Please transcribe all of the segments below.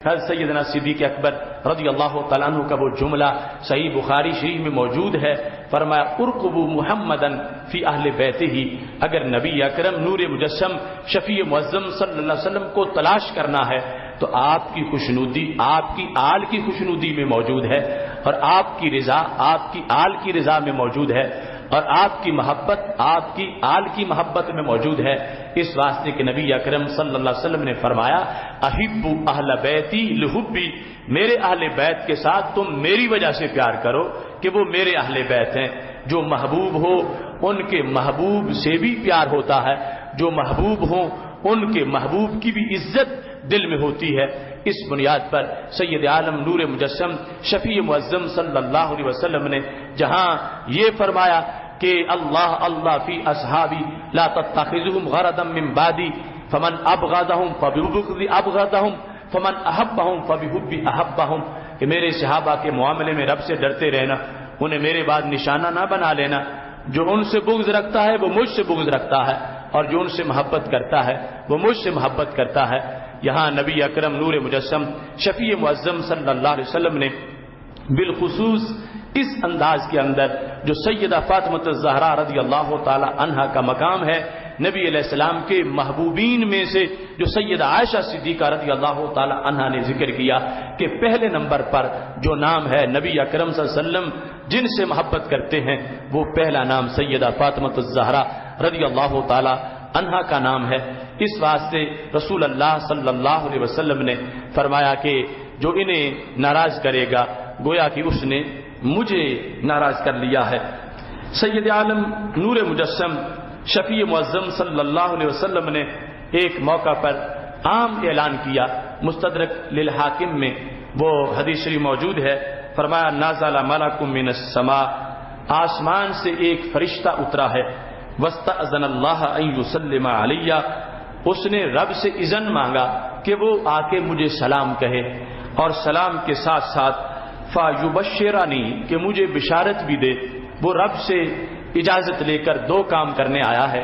حضرت سیدنا صدیق اکبر رضی اللہ تعالیٰ عنہ کا وہ جملہ صحیح بخاری شریف میں موجود ہے، فرمایا ارقبوا محمدن فی اہل بیتہ، اگر نبی اکرم نور مجسم شفیع معظم صلی اللہ علیہ وسلم کو تلاش کرنا ہے تو آپ کی خوشنودی آپ کی آل کی خوشنودی میں موجود ہے، اور آپ کی رضا آپ کی آل کی رضا میں موجود ہے، اور آپ کی محبت آپ کی آل کی محبت میں موجود ہے۔ اس واسطے کہ نبی اکرم صلی اللہ علیہ وسلم نے فرمایا احب اہل بیتی لحبی، میرے اہل بیت کے ساتھ تم میری وجہ سے پیار کرو کہ وہ میرے اہل بیت ہیں۔ جو محبوب ہو ان کے محبوب سے بھی پیار ہوتا ہے، جو محبوب ہوں ان کے محبوب کی بھی عزت دل میں ہوتی ہے۔ اس بنیاد پر سید عالم نور مجسم شفیع معظم صلی اللہ علیہ وسلم نے جہاں یہ فرمایا کہ اللہ اللہ فی اصحابی لا تتخذهم غرضا من بعدی فمن ابغضهم فببغض ابغضهم فمن احبهم فبحب احبهم، کہ میرے صحابہ کے معاملے میں رب سے ڈرتے رہنا، انہیں میرے بعد نشانہ نہ بنا لینا، جو ان سے بغض رکھتا ہے وہ مجھ سے بغض رکھتا ہے، اور جو ان سے محبت کرتا ہے وہ مجھ سے محبت کرتا ہے۔ یہاں نبی اکرم نور مجسم شفیع معظم صلی اللہ علیہ وسلم نے بالخصوص اس انداز کے اندر جو سیدہ فاطمہ الزہرا رضی اللہ تعالی عنہا کا مقام ہے، نبی علیہ السلام کے محبوبین میں سے جو سیدہ عائشہ صدیقہ رضی اللہ تعالی عنہا نے ذکر کیا کہ پہلے نمبر پر جو نام ہے نبی اکرم صلی اللہ علیہ وسلم جن سے محبت کرتے ہیں وہ پہلا نام سیدہ فاطمہ الزہرا رضی اللہ تعالی عنہا کا نام ہے۔ اس واسطے رسول اللہ صلی اللہ علیہ وسلم نے فرمایا کہ جو انہیں ناراض کرے گا گویا کہ اس نے مجھے ناراض کر لیا ہے۔ سید عالم نور مجسم شفیع معظم صلی اللہ علیہ وسلم نے ایک موقع پر عام اعلان کیا، مستدرک للحاکم میں وہ حدیث شریف موجود ہے، فرمایا نازل ملک من السماء، آسمان سے ایک فرشتہ اترا ہے، واستأذن اللہ ان یسلم علیہ، اس نے رب سے اذن مانگا کہ وہ آ کے مجھے سلام کہے، اور سلام کے ساتھ ساتھ فیبشرنی، کہ مجھے بشارت بھی دے۔ وہ رب سے اجازت لے کر دو کام کرنے آیا ہے،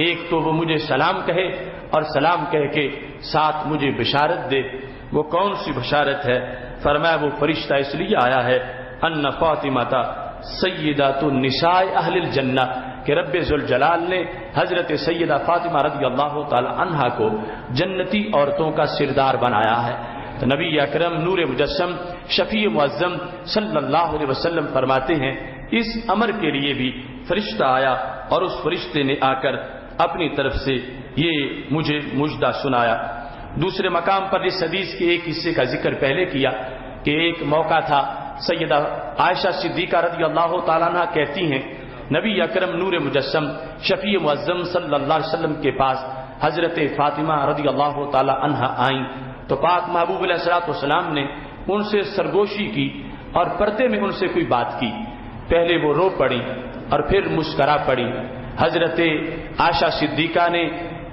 ایک تو وہ مجھے سلام کہے اور سلام کہہ کے ساتھ مجھے بشارت دے۔ وہ کون سی بشارت ہے؟ فرمایا وہ فرشتہ اس لیے آیا ہے ان فاطمہ سیدۃ النساء اہل الجنہ، کہ رب ذوالجلال نے حضرت سیدہ فاطمہ رضی اللہ تعالی عنہا کو جنتی عورتوں کا سردار بنایا ہے۔ تو نبی اکرم نور مجسم شفیع معظم صلی اللہ علیہ وسلم فرماتے ہیں اس امر کے لیے بھی فرشتہ آیا، اور اس فرشتے نے آ کر اپنی طرف سے یہ مجھے مژدہ سنایا۔ دوسرے مقام پر اس حدیث کے ایک حصے کا ذکر پہلے کیا کہ ایک موقع تھا، سیدہ عائشہ صدیقہ رضی اللہ تعالیٰ عنہ کہتی ہیں نبی اکرم نور مجسم شفیع معظم صلی اللہ علیہ وسلم کے پاس حضرت فاطمہ رضی اللہ تعالی عنہا آئیں تو پاک محبوب علیہ الصلوۃ والسلام نے ان سے سرگوشی کی اور پردے میں ان سے کوئی بات کی۔ پہلے وہ رو پڑی اور پھر مسکرا پڑی۔ حضرت عائشہ صدیقہ نے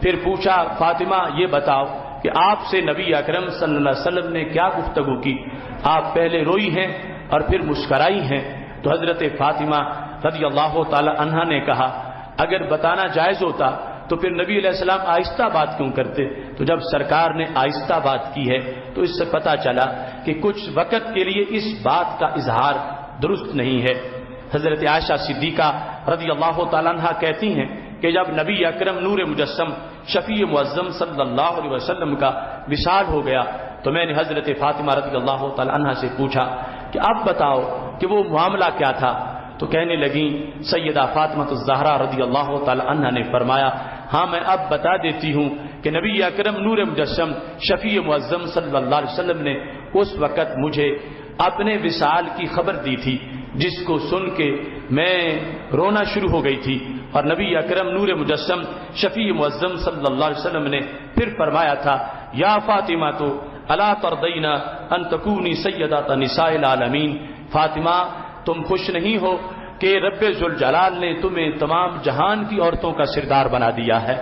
پھر پوچھا فاطمہ یہ بتاؤ کہ آپ سے نبی اکرم صلی اللہ علیہ وسلم نے کیا گفتگو کی، آپ پہلے روئی ہیں اور پھر مسکرائی ہیں؟ تو حضرت فاطمہ رضی اللہ تعالی عنہا نے کہا اگر بتانا جائز ہوتا تو پھر نبی علیہ السلام آہستہ بات کیوں کرتے؟ تو جب سرکار نے آہستہ بات کی ہے تو اس سے پتہ چلا کہ کچھ وقت کے لیے اس بات کا اظہار درست نہیں ہے۔ حضرت عائشہ صدیقہ رضی اللہ تعالیٰ عنہ کہتی ہیں کہ جب نبی اکرم نور مجسم شفیع معظم صلی اللہ علیہ وسلم کا وصال ہو گیا تو میں نے حضرت فاطمہ رضی اللہ تعالیٰ عنہ سے پوچھا کہ اب بتاؤ کہ وہ معاملہ کیا تھا؟ تو کہنے لگیں سیدہ فاطمہ الزہرا رضی اللہ تعالی عنہا نے فرمایا ہاں میں اب بتا دیتی ہوں کہ نبی اکرم نور مجسم شفیع معظم صلی اللہ علیہ وسلم نے اس وقت مجھے اپنے وصال کی خبر دی تھی جس کو سن کے میں رونا شروع ہو گئی تھی، اور نبی اکرم نور مجسم شفیع معظم صلی اللہ علیہ وسلم نے پھر فرمایا تھا یا فاطمہ تو الا ترضین ان تکونی سیدۃ نساء العالمین، فاطمہ تم خوش نہیں ہو کہ رب ذوالجلال نے تمہیں تمام جہان کی عورتوں کا سردار بنا دیا ہے۔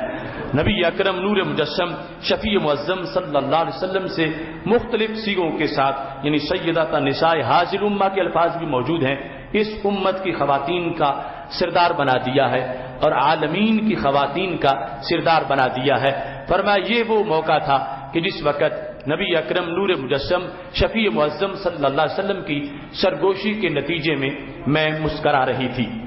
نبی اکرم نور مجسم شفیع معظم صلی اللہ علیہ وسلم سے مختلف سیغوں کے ساتھ یعنی سیدۃ نساء حاضر امہ کے الفاظ بھی موجود ہیں، اس امت کی خواتین کا سردار بنا دیا ہے اور عالمین کی خواتین کا سردار بنا دیا ہے۔ فرمایا یہ وہ موقع تھا کہ جس وقت نبی اکرم نور مجسم شفیع معظم صلی اللہ علیہ وسلم کی سرگوشی کے نتیجے میں میں مسکرا رہی تھی۔